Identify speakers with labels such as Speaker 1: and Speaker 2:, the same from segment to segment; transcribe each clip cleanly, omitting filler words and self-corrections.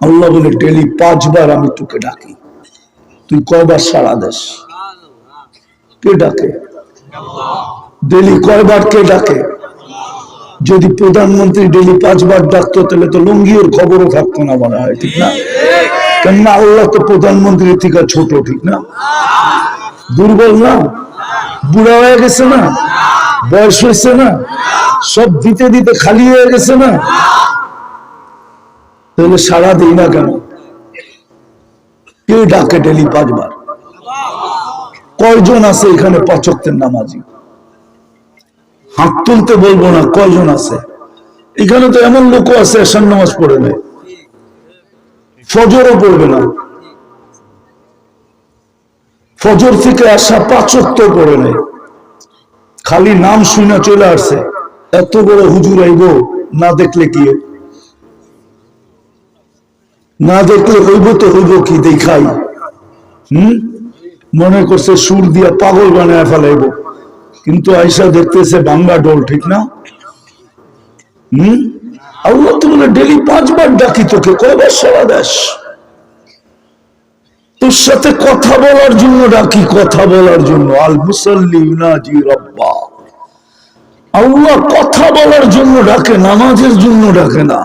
Speaker 1: আল্লাহ বলে ডেলি 5 বার আমি তোকে ডাকি, তুই কয়বার সাড়া দেস? কে ডাকে? ডেলি কয়বার কে ডাকে? যদি প্রধানমন্ত্রী ডেলি 5 বার ডাকতো তাহলে তো লুঙ্গির খবরও থাকতো না, মনে হয়, ঠিক না? কেননা আল্লাহ তো প্রধানমন্ত্রীর থেকে ছোট, ঠিক না? দুর্বল না, বুড়া হয়ে গেছে না, বয়স হয়েছে না, সব দিতে দিতে খালি হয়ে গেছে না, তাহলে সারা দিই না কেন? কে ডাকে ডেলি 5 বার? কয়জন আছে এখানে 5 ওয়াক্তের নামাজি? হাত তুলতে বলবো না, কয়জন আছে এখানে? তো এমন লোক আছে এশার নামাজ পড়ে নেয়, ফজরও পড়বে না, ফজর থেকে আসা 5 ওয়াক্ত পড়ে নেয়, খালি নাম শুনে চলে আসছে। এত বড় হুজুর আইব, না দেখলে কি? না দেখলে হইব তো হইব কি? দেখাই মনে করছে সুর দিয়া পাগল বানায় ফেলাইব, কিন্তু আইসা দেখতেছে বাংলা ডোল, ঠিক না? আল্লাহ তো বলে ডেলি 5 বার ডাকি তোকে, কয়বার সারা দেশ? তোর সাথে কথা বলার জন্য ডাকি, কথা বলার জন্য। আল মুসাল্লি ইউনাজি রাব্বা, আল্লাহ কথা বলার জন্য ডাকে, নামাজের জন্য ডাকে না।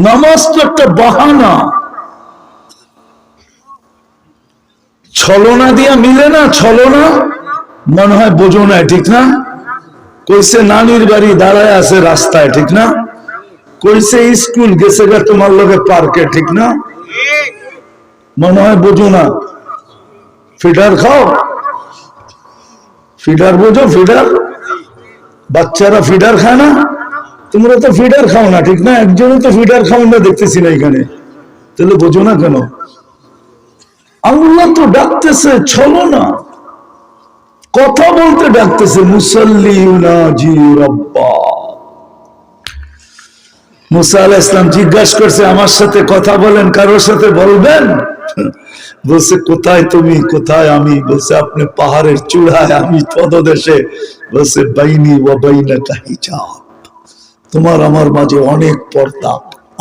Speaker 1: নামাজ তো একটা বাহানা, ছলনা দিয়া মিলে না, ছলনা। মনে হয় বোঝো না, ঠিক না? কইছে নানির বাড়ি দাঁড়ায় আছে রাস্তায়, ঠিক না? কইছে স্কুল গেছে গা তোমার লগে পার্কে, ঠিক না? মনে হয় বোঝো না। ফিডার খাও, ফিডার বোঝো? ফিডার, বাচ্চারা ফিডার খায় না? তোমরা তো ফিডার খাও না, ঠিক না? একজনও তো ফিডার খাও না দেখতেছি না এখানে, তাহলে বোঝো না কেন? আল্লাহ তো ডাকতেছে, ছলো না, কথা বলতে ডাকতেছে। মুসাল্লি ইউনাজি রাব্বা। মুসা আলাইহিস সালাম জিজ্ঞাসা করছে, আমার সাথে কথা বলেন, কারোর সাথে বলবেন? বলছে কোথায় তুমি, কোথায় আমি? বলছে আপনি পাহাড়ের চূড়ায়, আমি পদদেশে। বলছে বাইনি ওয়া বাইনাকা হিজাব, তোমার আমার মাঝে অনেক পর্দা,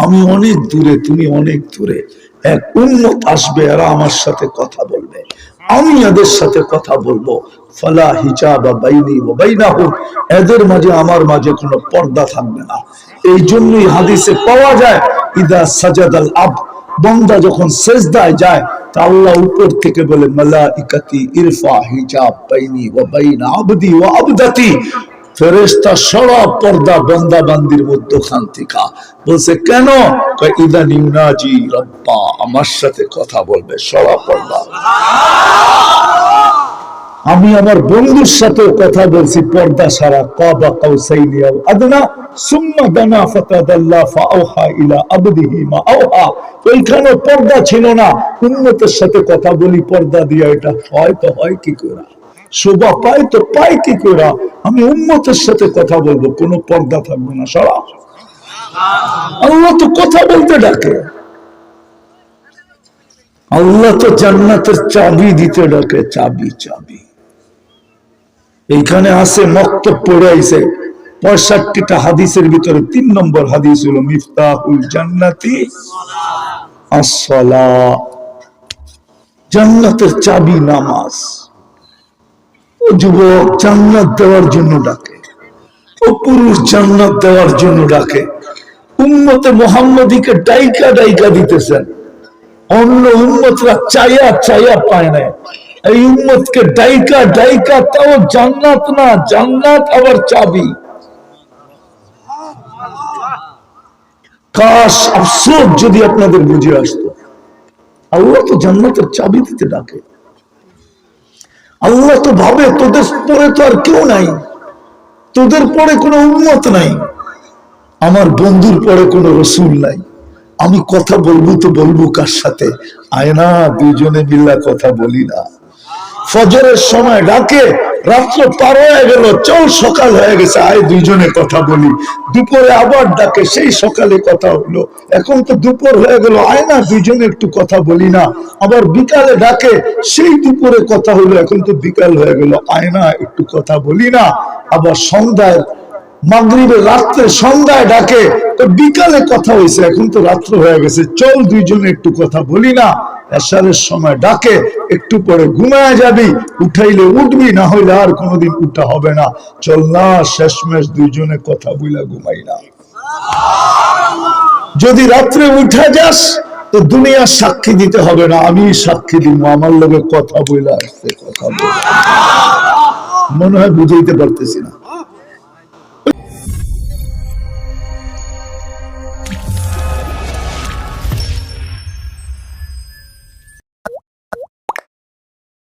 Speaker 1: আমি অনেক দূরে, তুমি অনেক দূরে। এক উম্মত আসবে, এরা আমার সাথে কথা বলবে, আমি এদের সাথে কথা বলবো। ফালা হিজাবা বাইনি ওয়া বাইনাহুম, এদের মাঝে আমার মাঝে কোনো পর্দা থাকবে না। এই জন্যই হাদিসে পাওয়া যায়, ইদা সাজাদাল আবদ, বান্দা যখন সিজদায় যায় তা আল্লাহ উপর থেকে বলে, মালাইকাতি ইরফা হিজাব বাইনি ওয়া বাইনা আবদি ওয়া আবদাতি, ফেরেশতা সরা পর্দা বান্দা বান্দির মধ্যখান থেকে। বলছে কেন? ইদা ইউনাজি রাব্বা, আমার সাথে কথা বলবে, সরা পর্দা। আমি আমার বন্ধুর সাথে কথা বলছি পর্দা সারা। কাবা কাউসাইনি আও আদনা সুম্মা দানা ফাতাদাল্লা ফাআওহা ইলা আবদিহি মা আওহা। ওইখানে পর্দা ছিল না, উম্মতের সাথে কথা বলি পর্দা দিয়া, এটা হয় তো হয় কি করে? শোভা পায় তো পায় কি করে? আমি উম্মতের সাথে কথা বলবো, কোনো পর্দা থাকবে না, সারা। আল্লাহ তো কথা বলতে ডাকে, আল্লাহ তো জান্নাতের চাবি দিতে ডাকে, চাবি চাবি। এইখানে আছে মক্তব পড়াইছে 65টা হাদিসের ভিতরে 3 নম্বর হাদিস হলো মিফতাহুল জান্নাতি আসসালাহ, জান্নাতের চাবি নামাজ। ও যুবক জান্নাত দেওয়ার জন্য ডাকে, ও পুরুষ জান্নাত দেওয়ার জন্য ডাকে। উম্মতে মুহাম্মদীকে ডাইকা ডাইকা দিতেছেন, অন্য উম্মতরা চাইয়া চাইয়া পায় না, এই উম্মতকে ডাইকা ডাইকা, তাও জান্নাত না, জান্নাত আবার চাবি। কাশ আফসোস যদি আপনাদের বুঝে আসতো। আল্লাহ তো জান্নাতের চাবি দিতে ডাকে। আল্লাহ তো ভাবে তোদের পরে তো আর কেউ নাই, তোদের পরে কোনো উম্মত নাই, আমার বন্ধুর পরে কোনো রসুল নাই, আমি কথা বলবো তো বলবো কার সাথে? আয়না দুজনে মিল্লা কথা বলি না। ফজরের সময় ডাকে, রাত্র পার হয়ে গেল, চল সকাল হয়ে গেছে, আয় দুইজনে কথা বলি। দুপুরে আবার ডাকে, সেই সকালে কথা হলো, এখন তো দুপুর হয়ে গেল, আয় না দুইজনে একটু কথা বলি না। আবার বিকালে ডাকে, সেই দুপুরে কথা হলো, এখন তো বিকাল হয়ে গেল, আয় না একটু কথা বলি না। আবার সন্ধ্যায় মাগরিবে রাত্রে সন্ধ্যায় ডাকে, তো বিকালে কথা হয়েছে, এখন তো রাত্র হয়ে গেছে, চল দুইজনে একটু কথা বলি না। এশারের সময় ডাকে, একটু পরে ঘুমায় যাবি, উঠাইলে উঠবি, না হইলে আর কোনোদিন উঠা হবে না, চল না শেষমেশ দুইজনে কথা বইলা ঘুমাই না। যদি রাত্রে উঠা যাস তো দুনিয়ার সাক্ষী দিতে হবে না, আমি সাক্ষী দিব, আমার লগে কথা বইলা আসছে, কথা বইলা। মনে হয় বুঝাইতে পারতেছি না।